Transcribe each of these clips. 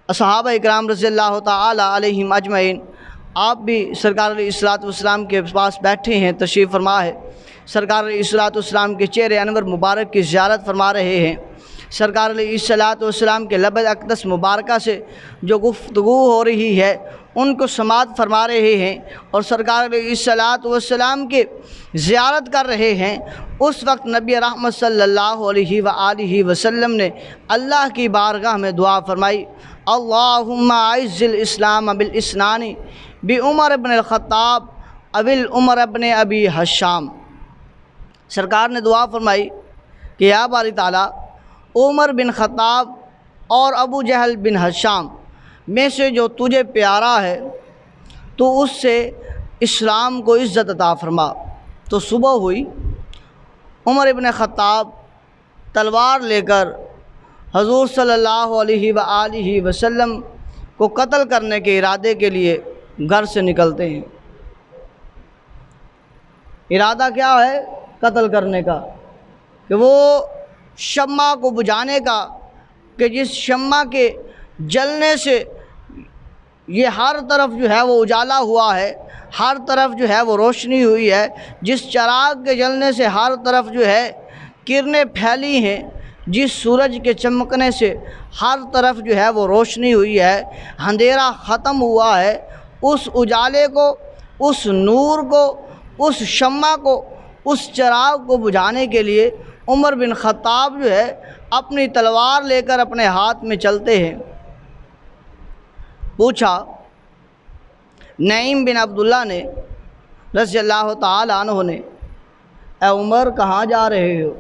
صحابہ اکرام رضی اللہ تعالی علیہم اجمعین، آپ بھی سرکار علیہ الصلوۃ والسلام کے پاس بیٹھے ہیں، تشریف فرما ہے، سرکار علیہ الصلوۃ والسلام کے چہرے انور مبارک کی زیارت فرما رہے ہیں۔ سرکار علیہ الصلوۃ والسلام کے لب اقدس مبارکہ سے جو گفتگو ہو رہی ہے ان کو سماعت فرما رہے ہیں، اور سرکار علیہ الصلوۃ والسلام کے زیارت کر رہے ہیں۔ اس وقت نبی رحمت صلی اللہ علیہ وآلہ وسلم نے اللہ کی بارگاہ میں دعا فرمائی، اللہم اعز الاسلام بالاثنان بعمر بن الخطاب ابی عمر ابن ابی حشام۔ سرکار نے دعا فرمائی کہ یا باری تعالیٰ، عمر بن خطاب اور ابو جہل بن حشام میں سے جو تجھے پیارا ہے تو اس سے اسلام کو عزت عطا فرما۔ تو صبح ہوئی، عمر بن خطاب تلوار لے کر حضور صلی اللہ علیہ وآلہ وسلم کو قتل کرنے کے ارادے کے لیے گھر سے نکلتے ہیں۔ ارادہ کیا ہے؟ قتل کرنے کا، کہ وہ شمع کو بجھانے کا، کہ جس شمع کے جلنے سے یہ ہر طرف جو ہے وہ اجالا ہوا ہے، ہر طرف جو ہے وہ روشنی ہوئی ہے، جس چراغ کے جلنے سے ہر طرف جو ہے کرنیں پھیلی ہیں، جس سورج کے چمکنے سے ہر طرف جو ہے وہ روشنی ہوئی ہے، اندھیرا ختم ہوا ہے، اس اجالے کو، اس نور کو، اس شمع کو، اس چراغ کو بجھانے کے لیے عمر بن خطاب جو ہے اپنی تلوار لے کر اپنے ہاتھ میں چلتے ہیں۔ پوچھا نعیم بن عبداللہ نے رضی اللہ تعالی عنہ نے، اے عمر کہاں جا رہے ہو؟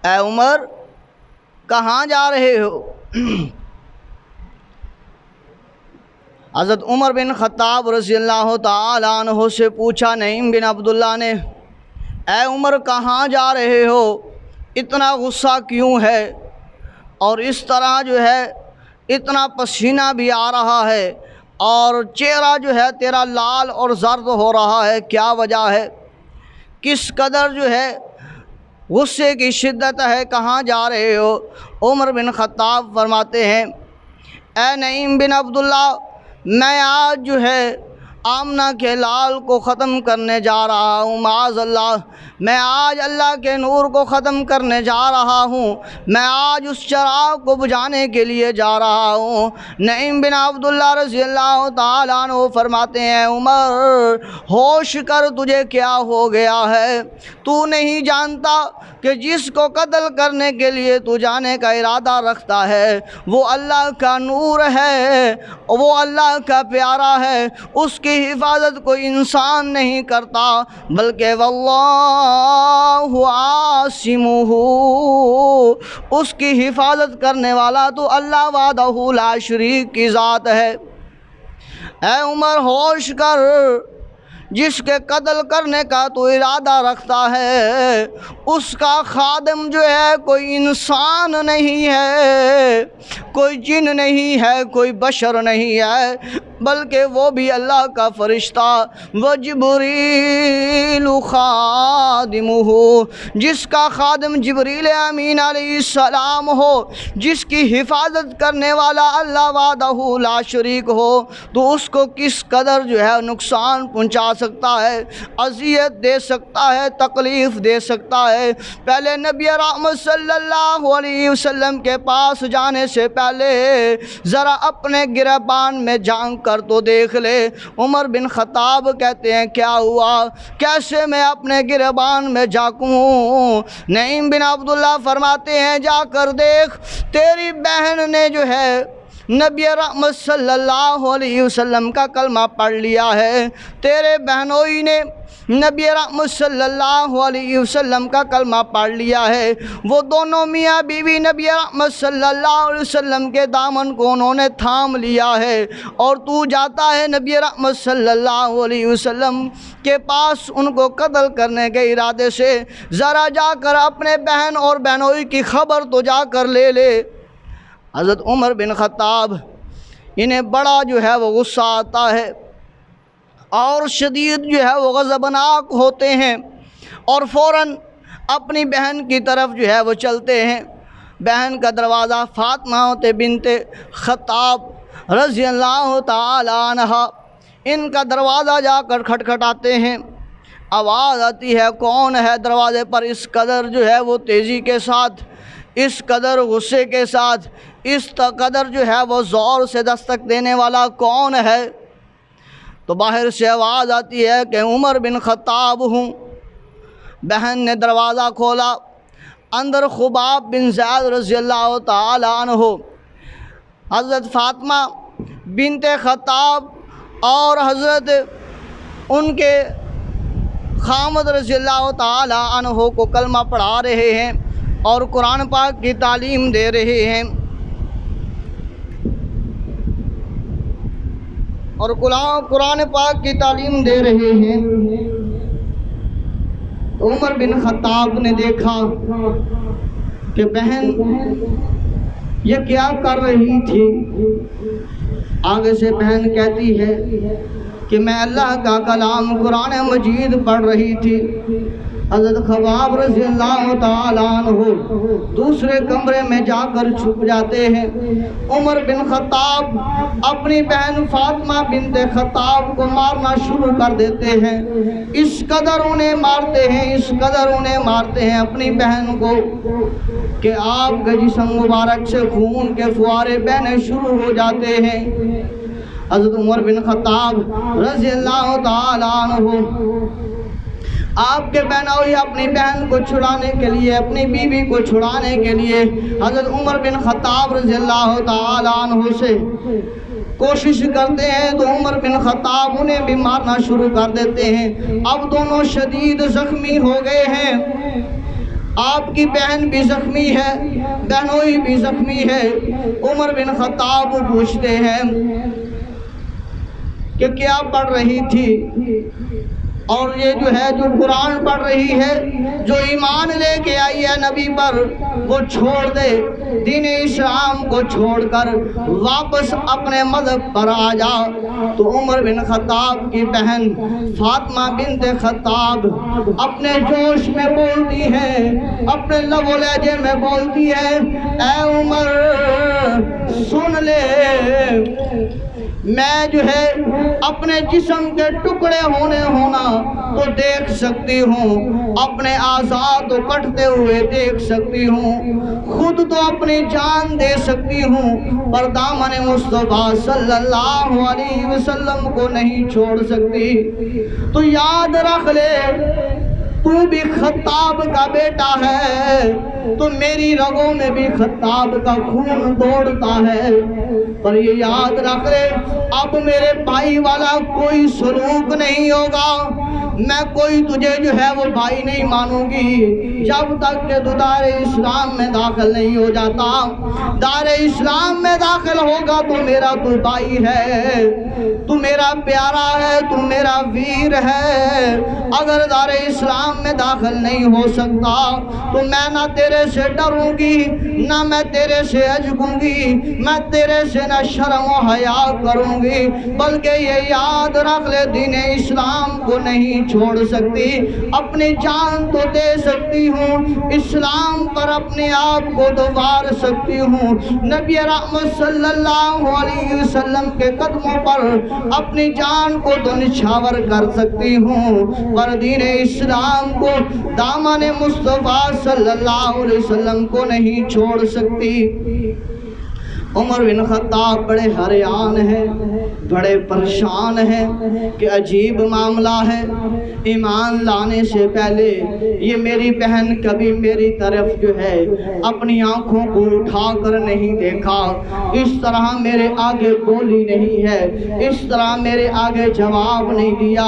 اے عمر کہاں جا رہے ہو؟ حضرت عمر بن خطاب رضی اللہ تعالی عنہ سے پوچھا نعیم بن عبداللہ نے، اے عمر کہاں جا رہے ہو؟ اتنا غصہ کیوں ہے؟ اور اس طرح جو ہے اتنا پسینہ بھی آ رہا ہے، اور چہرہ جو ہے تیرا لال اور زرد ہو رہا ہے، کیا وجہ ہے؟ کس قدر جو ہے غصے کی شدت ہے؟ کہاں جا رہے ہو؟ عمر بن خطاب فرماتے ہیں، اے نعیم بن عبداللہ، میں آج جو ہے آمنہ کے لال کو ختم کرنے جا رہا ہوں، معاذ اللہ، میں آج اللہ کے نور کو ختم کرنے جا رہا ہوں، میں آج اس چراغ کو بجھانے کے لیے جا رہا ہوں۔ نعیم بن عبداللہ رضی اللہ تعالیٰ عنہ فرماتے ہیں، عمر ہوش کر، تجھے کیا ہو گیا ہے؟ تو نہیں جانتا کہ جس کو قتل کرنے کے لیے تو جانے کا ارادہ رکھتا ہے وہ اللہ کا نور ہے، وہ اللہ کا پیارا ہے، اس کی حفاظت کوئی انسان نہیں کرتا، بلکہ واللہ عاصمہ، اس کی حفاظت کرنے والا تو اللہ وحدہ لا شریک کی ذات ہے۔ اے عمر ہوش کر، جس کے قتل کرنے کا تو ارادہ رکھتا ہے اس کا خادم جو ہے کوئی انسان نہیں ہے، کوئی جن نہیں ہے، کوئی بشر نہیں ہے، بلکہ وہ بھی اللہ کا فرشتہ، وہ جبریل خادمہ، جس کا خادم جبریل امین علیہ السلام ہو، جس کی حفاظت کرنے والا اللہ وحدہ لا شریک ہو، تو اس کو کس قدر جو ہے نقصان پہنچا سکتا ہے، اذیت دے سکتا ہے، تکلیف دے سکتا ہے۔ پہلے نبی رحمت صلی اللہ علیہ وسلم کے پاس جانے سے پہلے ذرا اپنے گریبان میں جھانک کر تو دیکھ لے۔ عمر بن خطاب کہتے ہیں، کیا ہوا؟ کیسے میں اپنے گریبان میں جھانکوں؟ نعیم بن عبداللہ فرماتے ہیں، جا کر دیکھ، تیری بہن نے جو ہے نبی رحمت صلی اللہ علیہ وسلم کا کلمہ پڑھ لیا ہے، تیرے بہنوئی نے نبی رحمت صلی اللہ علیہ وسلم کا کلمہ پڑھ لیا ہے، وہ دونوں میاں بیوی نبی رحمت صلی اللہ علیہ وسلم کے دامن کو انہوں نے تھام لیا ہے، اور تو جاتا ہے نبی رحمت صلی اللہ علیہ وسلم کے پاس ان کو قتل کرنے کے ارادے سے۔ ذرا جا کر اپنے بہن اور بہنوئی کی خبر تو جا کر لے لے۔ حضرت عمر بن خطاب انہیں بڑا جو ہے وہ غصہ آتا ہے، اور شدید جو ہے وہ غضبناک ہوتے ہیں، اور فوراً اپنی بہن کی طرف جو ہے وہ چلتے ہیں۔ بہن کا دروازہ فاطمہ بنت خطاب رضی اللہ تعالی عنہ ان کا دروازہ جا کر کھٹکھٹاتے ہیں۔ آواز آتی ہے، کون ہے دروازے پر؟ اس قدر جو ہے وہ تیزی کے ساتھ، اس قدر غصے کے ساتھ، اس قدر جو ہے وہ زور سے دستک دینے والا کون ہے؟ تو باہر سے آواز آتی ہے کہ عمر بن خطاب ہوں۔ بہن نے دروازہ کھولا، اندر خباب بن زید رضی اللہ تعالی عنہ، حضرت فاطمہ بنت خطاب اور حضرت ان کے خامد رضی اللہ تعالی عنہ کو کلمہ پڑھا رہے ہیں اور قرآن پاک کی تعلیم دے رہے ہیں، اور قرآن پاک کی تعلیم دے رہے ہیں۔ عمر بن خطاب نے دیکھا کہ بہن یہ کیا کر رہی تھی۔ آگے سے بہن کہتی ہے کہ میں اللہ کا کلام قرآن مجید پڑھ رہی تھی۔ حضرت خباب رضی اللہ تعالیٰ عنہ دوسرے کمرے میں جا کر چھپ جاتے ہیں۔ عمر بن خطاب اپنی بہن فاطمہ بنت خطاب کو مارنا شروع کر دیتے ہیں۔ اس قدر انہیں مارتے ہیں، اس قدر انہیں مارتے ہیں اپنی بہن کو کہ آپ کے جسم مبارک سے خون کے فوارے بہنے شروع ہو جاتے ہیں۔ حضرت عمر بن خطاب رضی اللہ تعالیٰ عنہ آپ کے بہنوئی اپنی بہن کو چھڑانے کے لیے، اپنی بیوی کو چھڑانے کے لیے حضرت عمر بن خطاب رضی اللہ تعالیٰ عنہ سے کوشش کرتے ہیں تو عمر بن خطاب انہیں بھی مارنا شروع کر دیتے ہیں۔ اب دونوں شدید زخمی ہو گئے ہیں، آپ کی بہن بھی زخمی ہے، بہنوئی بھی زخمی ہے۔ عمر بن خطاب پوچھتے ہیں کہ کیا پڑھ رہی تھی؟ اور یہ جو قرآن پڑھ رہی ہے، جو ایمان لے کے آئی ہے نبی پر، وہ چھوڑ دے، دین اسلام کو چھوڑ کر واپس اپنے مذہب پر آ جا۔ تو عمر بن خطاب کی بہن فاطمہ بنت خطاب اپنے جوش میں بولتی ہے، اپنے لب و لہجے میں بولتی ہے، اے عمر سن لے، میں اپنے جسم کے ٹکڑے ہونا تو دیکھ سکتی ہوں، اپنے اعضاء تو کٹتے ہوئے دیکھ سکتی ہوں، خود تو اپنی جان دے سکتی ہوں، پر دامن مصطفیٰ صلی اللہ علیہ وسلم کو نہیں چھوڑ سکتی۔ تو یاد رکھ لے، تو بھی خطاب کا بیٹا ہے، تو میری رگوں میں بھی خطاب کا خون دوڑتا ہے، پر یہ یاد رکھ لے اب میرے بھائی والا کوئی سلوک نہیں ہوگا، میں کوئی تجھے وہ بھائی نہیں مانوں گی جب تک کہ تو دار اسلام میں داخل نہیں ہو جاتا۔ دار اسلام میں داخل ہوگا تو میرا تو بھائی ہے، تو میرا پیارا ہے، تو میرا ویر ہے۔ اگر دار اسلام میں داخل نہیں ہو سکتا تو میں نہ تیرے سے ڈروں گی، نہ میں تیرے سے عجبوں گی، میں تیرے سے نہ شرم و حیا کروں گی، بلکہ یہ یاد رکھ لے دین اسلام کو نہیں چھوڑ سکتی، اپنی جان تو دے سکتی ہوں، اسلام پر اپنے آپ کو تو وار سکتی ہوں، نبی رحمت صلی اللہ علیہ وسلم کے قدموں پر اپنی جان کو تو نچھاور کر سکتی ہوں، پر دین اسلام کو، دامن مصطفیٰ صلی اللہ علیہ وسلم کو نہیں چھوڑ سکتی۔ عمر بن خطاب بڑے حیران ہیں، بڑے پریشان ہیں کہ عجیب معاملہ ہے، ایمان لانے سے پہلے یہ میری بہن کبھی میری طرف اپنی آنکھوں کو اٹھا کر نہیں دیکھا، اس طرح میرے آگے بولی نہیں ہے، اس طرح میرے آگے جواب نہیں دیا،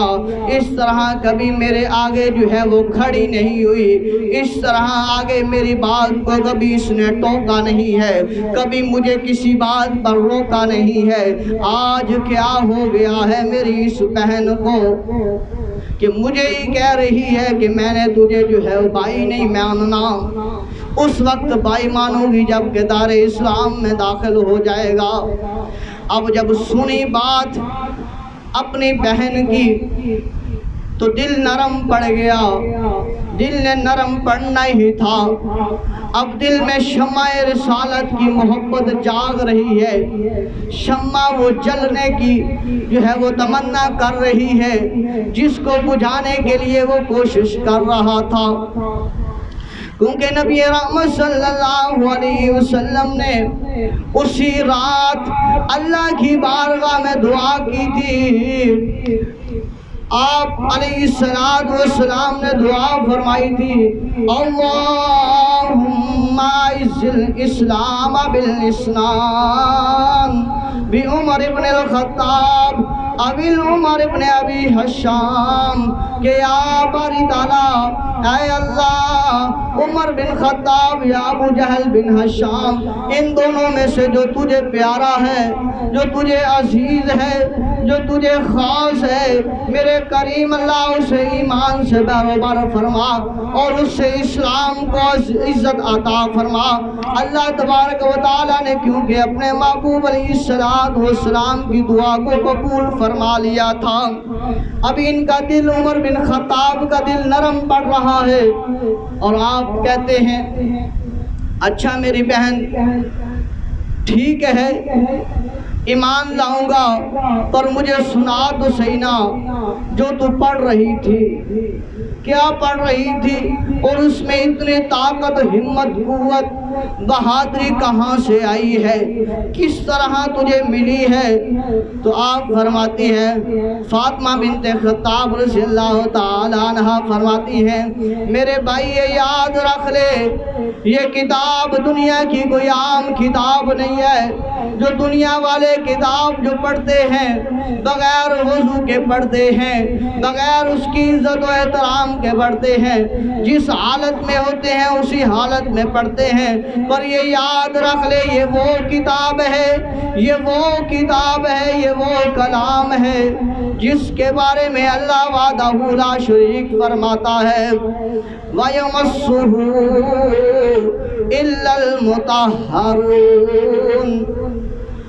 اس طرح کبھی میرے آگے وہ کھڑی نہیں ہوئی، اس طرح آگے میری بات کو کبھی اس نے ٹوکا نہیں ہے، کبھی مجھے کسی بات پر روکا نہیں ہے۔ آج کیا ہو گیا ہے میری اس بہن کو کہ مجھے ہی کہہ رہی ہے کہ میں نے تجھے بھائی نہیں ماننا، اس وقت بھائی مانوں گی جب کہ دار اسلام میں داخل ہو جائے گا۔ اب جب سنی بات اپنی بہن کی تو دل نرم پڑ گیا، دل نے نرم پڑنا ہی تھا، اب دل میں شمع رسالت کی محبت جاگ رہی ہے، شمع وہ جلنے کی جو ہے وہ تمنا کر رہی ہے، جس کو بجھانے کے لیے وہ کوشش کر رہا تھا۔ کیونکہ نبی رحمت صلی اللہ علیہ وسلم نے اسی رات اللہ کی بارگاہ میں دعا کی تھی۔ آپ علیہ السلام نے دعا فرمائی تھی، اللہم اعز الاسلام بالاسلام بعمر ابن الخطاب ابی عمر ابن ابی حشام، کہ یا باری تعالیٰ اے اللہ عمر بن خطاب یا ابو جہل بن حشام، ان دونوں میں سے جو تجھے پیارا ہے، جو تجھے عزیز ہے، جو تجھے خاص ہے، میرے کریم اللہ اسے ایمان سے باروبار فرما اور اس سے اسلام کو عزت عطا فرما۔ اللہ تبارک و تعالیٰ نے کیونکہ اپنے محبوب علیہ السلام کی دعا کو قبول فرما لیا تھا، اب ان کا دل، عمر بن خطاب کا دل نرم پڑ رہا ہے، اور آپ کہتے ہیں اچھا میری بہن ٹھیک ہے ایمان لاؤں گا، پر مجھے سنا تو صحیح نا جو تو پڑھ رہی تھی، کیا پڑھ رہی تھی، اور اس میں اتنی طاقت، ہمت، قوت، بہادری کہاں سے آئی ہے، کس طرح تجھے ملی ہے؟ تو آپ فرماتی ہیں، فاطمہ بنت خطاب رضی اللہ تعالی عنہ فرماتی ہیں، میرے بھائی یہ یاد رکھ لے، یہ کتاب دنیا کی کوئی عام کتاب نہیں ہے، جو دنیا والے کتاب جو پڑھتے ہیں بغیر وضو کے پڑھتے ہیں، بغیر اس کی عزت و احترام کے پڑھتے ہیں، جس حالت میں ہوتے ہیں اسی حالت میں پڑھتے ہیں، پر یہ یاد رکھ لے یہ وہ کتاب ہے، یہ وہ کتاب ہے، یہ وہ کلام ہے جس کے بارے میں اللہ وحدہ لا شریک فرماتا ہے وَيَمَسُّهُ إِلَّا الْمُطَهَّرُونَ،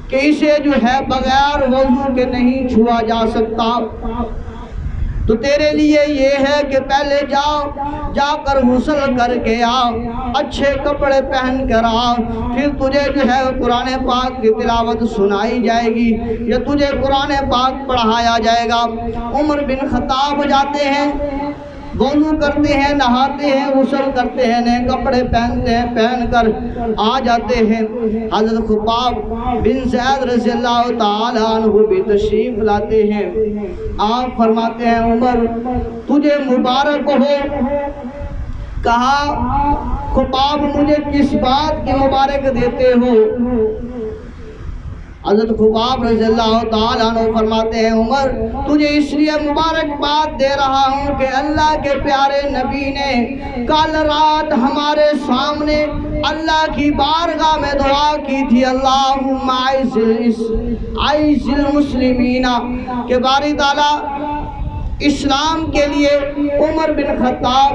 کہ اسے جو ہے بغیر وضو کے نہیں چھوا جا سکتا۔ تو تیرے لیے یہ ہے کہ پہلے جا کر غسل کر کے آ، اچھے کپڑے پہن کر آ، پھر تجھے جو ہے قرآن پاک کی تلاوت سنائی جائے گی یا تجھے قرآن پاک پڑھایا جائے گا۔ عمر بن خطاب جاتے ہیں، وضو کرتے ہیں، نہاتے ہیں، غسل کرتے ہیں، نئے کپڑے پہنتے ہیں، پہن کر آ جاتے ہیں۔ حضرت خباب بن زید رضی اللہ تعالی عنہ بھی تشریف لاتے ہیں۔ آپ فرماتے ہیں عمر تجھے مبارک ہو۔ کہا خباب مجھے کس بات کی مبارک دیتے ہو؟ حضرت خباب رضی اللہ تعالیٰ عنہ فرماتے ہیں عمر تجھے اس لیے مبارکباد دے رہا ہوں کہ اللہ کے پیارے نبی نے کل رات ہمارے سامنے اللہ کی بارگاہ میں دعا کی تھی، اللہم اعز المسلمین، کہ باری تعالیٰ اسلام کے لیے عمر بن خطاب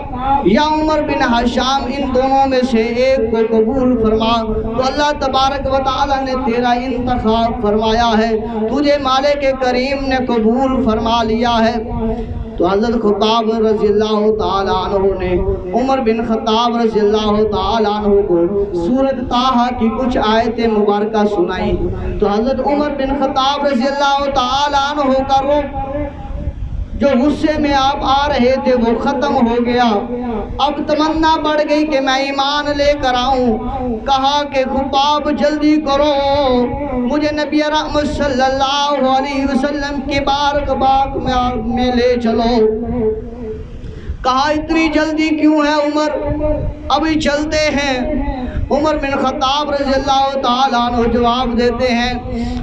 یا عمر بن حشام ان دونوں میں سے ایک کو قبول فرما۔ تو اللہ تبارک و تعالی نے تیرا انتخاب فرمایا ہے، تجھے مالک کریم نے قبول فرما لیا ہے۔ تو حضرت خباب رضی اللہ تعالیٰ عنہ نے عمر بن خطاب رضی اللہ تعالیٰ عنہ کو سورۃ طٰہٰ کی کچھ آیتیں مبارکہ سنائی۔ تو حضرت عمر بن خطاب رضی اللہ تعالیٰ عنہ کا رخ جو غصے میں آپ آ رہے تھے وہ ختم ہو گیا، اب تمنا بڑھ گئی کہ میں ایمان لے کر آؤں۔ کہا کہ خباب جلدی کرو، مجھے نبی رحمت صلی اللہ علیہ وسلم کی بارگاہ میں لے چلو۔ کہا اتنی جلدی کیوں ہے عمر، ابھی چلتے ہیں۔ عمر بن خطاب رضی اللہ تعالیٰ عنہ جواب دیتے ہیں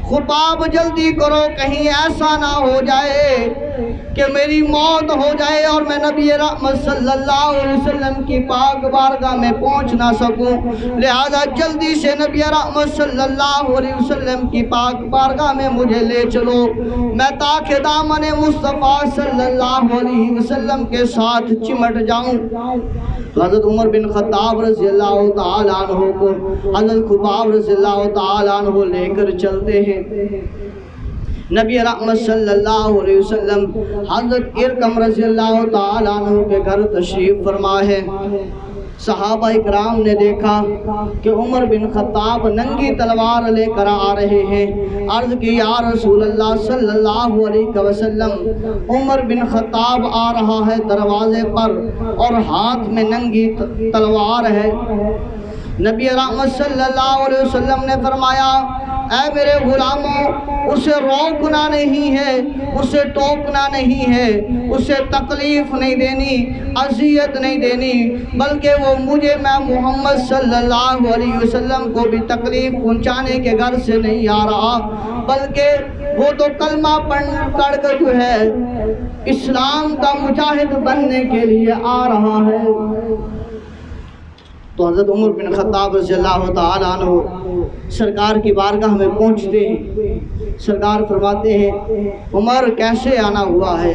خباب جلدی کرو، کہیں ایسا نہ ہو جائے کہ میری موت ہو جائے اور میں نبی رحمت صلی اللہ علیہ وسلم کی پاک بارگاہ میں پہنچ نہ سکوں، لہذا جلدی سے نبی رحمت صلی اللہ علیہ وسلم کی پاک بارگاہ میں مجھے لے چلو، میں تاکہ دامن مصطفیٰ صلی اللہ علیہ وسلم کے ساتھ چمٹ جاؤں۔ تو حضرت عمر بن خطاب رضی اللہ تعالیٰ عنہ کو حضرت خباب رضی اللہ تعالیٰ عنہ لے کر چلتے ہیں۔ نبی رحمت صلی اللہ علیہ وسلم حضرت ارقم رضی اللہ تعالیٰ عنہ کے گھر تشریف فرما ہے۔ صحابہ اکرام نے دیکھا کہ عمر بن خطاب ننگی تلوار لے کر آ رہے ہیں۔ عرض کی یا رسول اللہ صلی اللہ علیہ وسلم، عمر بن خطاب آ رہا ہے دروازے پر اور ہاتھ میں ننگی تلوار ہے۔ نبی رحمت صلی اللہ علیہ وسلم نے فرمایا اے میرے غلاموں، اسے روکنا نہیں ہے، اسے ٹوکنا نہیں ہے، اسے تکلیف نہیں دینی، اذیت نہیں دینی، بلکہ وہ مجھے میں محمد صلی اللہ علیہ وسلم کو بھی تکلیف پہنچانے کے گھر سے نہیں آ رہا، بلکہ وہ تو کلمہ پڑھ کر جو ہے اسلام کا مجاہد بننے کے لیے آ رہا ہے۔ تو حضرت عمر بن خطاب رضی اللہ تعالیٰ عنہ سرکار کی بارگاہ میں پہنچتے ہیں۔ سرکار فرماتے ہیں عمر کیسے آنا ہوا ہے؟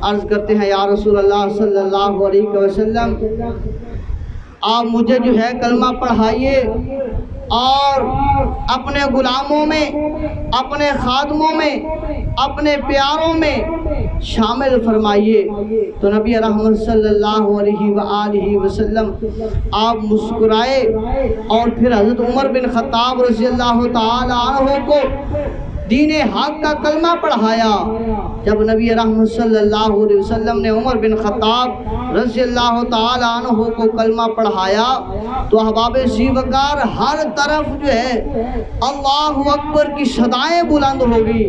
عرض کرتے ہیں یا رسول اللہ صلی اللہ علیہ وسلم، آپ مجھے جو ہے کلمہ پڑھائیے اور اپنے غلاموں میں، اپنے خادموں میں، اپنے پیاروں میں شامل فرمائیے۔ تو نبی رحمت صلی اللہ علیہ وآلہ وسلم آپ مسکرائے اور پھر حضرت عمر بن خطاب رضی اللہ تعالی عنہ کو دین حق کا کلمہ پڑھایا۔ جب نبی رحمت صلی اللہ علیہ وسلم نے عمر بن خطاب رضی اللہ تعالی عنہ کو کلمہ پڑھایا تو احباب زیوکار ہر طرف جو ہے اللہ اکبر کی صدائیں بلند ہو گئی۔